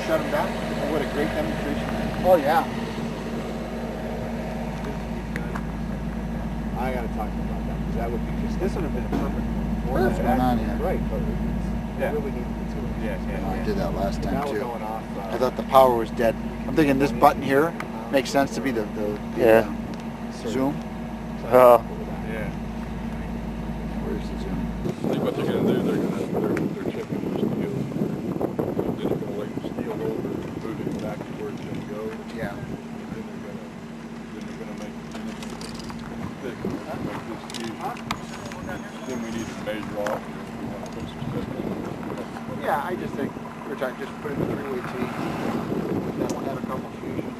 shut them down. Oh, what a great demonstration. Oh, yeah. I got to talk to you about that, because that would be just, this would have been a perfect one. What's going on here? Right, but we really needed the two. I did that last time, Now we're too. going off. I thought the power was dead. I'm thinking this button here makes sense to be the zoom. Yeah. Where's the zoom? I think what they're going to do, they're checking the steel. Then they're going to lay the steel over, move it back to where it's going to go. Yeah. Then they're going to make it thick, make this fuse. Then we need to measure off, if we want to put some stuff in. Yeah, I just think we're trying to just put in the three-way T. Then we'll have a couple fusions.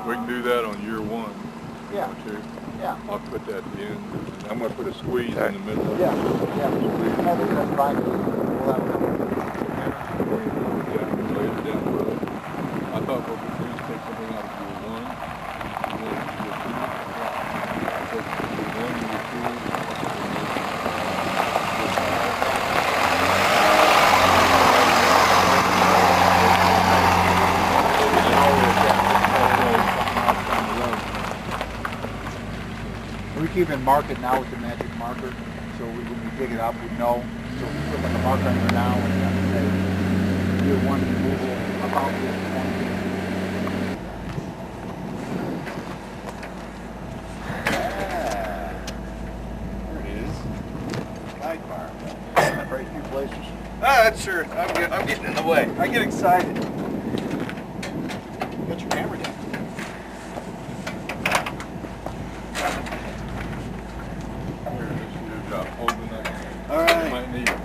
We can do that on year one. Yeah. Yeah. I'll put that in. I'm going to put a squeeze in the middle of it. Yeah. I think that's fine. We'll have Yeah, lay it down the road. I thought what we'd do is take something out of year one, and then year two. Take year one, year two, and we can even mark it now with the magic marker, so when we dig it up, we know. So we put like a marker on here now, and then say year one removal about this point. There it is. Sidebar. Right, a few places. Ah, that's sure. I'm getting in the way. I get excited. Got your camera down. here, this is your job, holding that. All right. You might need it.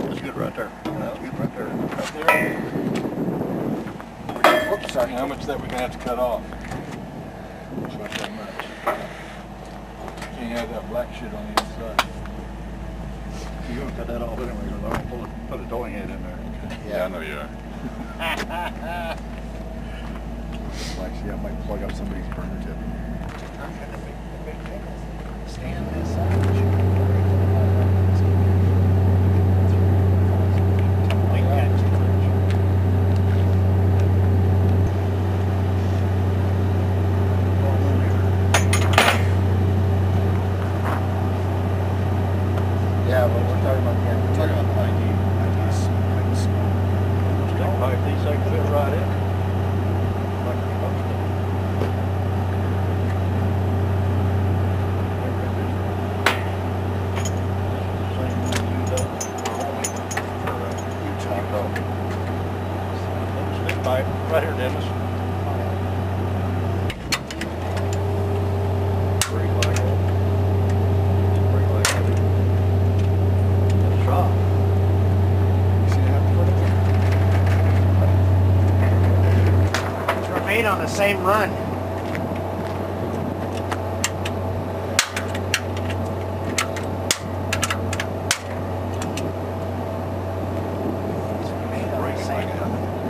That's good right there. That's good right there. Right there. Whoops, sorry. How much that we're going to have to cut off? It's not that much. Can't have that black shit on the inside. You're going to cut that off anyway. I'm going to put a towing head in there. Yeah, I know you are. Actually, I might plug up somebody's burner tip. I'm gonna make the big thing. Stand this side. Yeah, but we're talking about the end. We're talking about the 90s. Stick pipe, these things fit right in. Like you're supposed to. Stick pipe, right here, Dennis. Break like that. Break like that. That's right. You see that footage? We're made on the same run.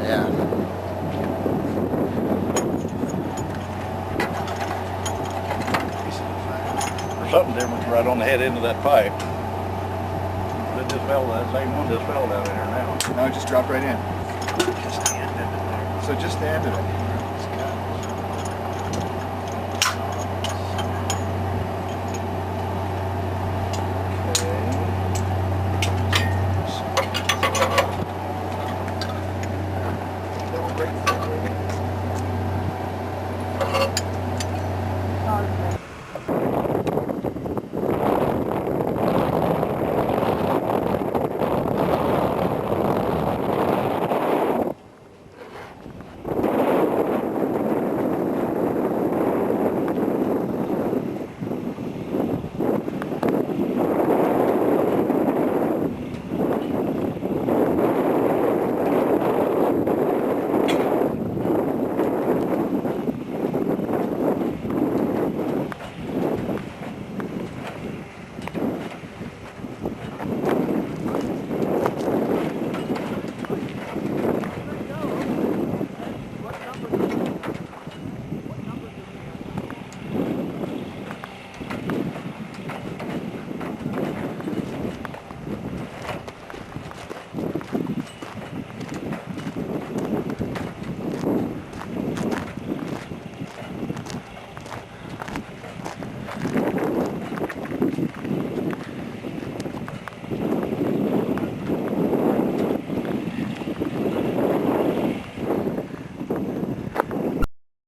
Yeah. There's something different right on the head end of that pipe. That just fell, that same one just fell down in there now. No, it just dropped right in. So just the end of it.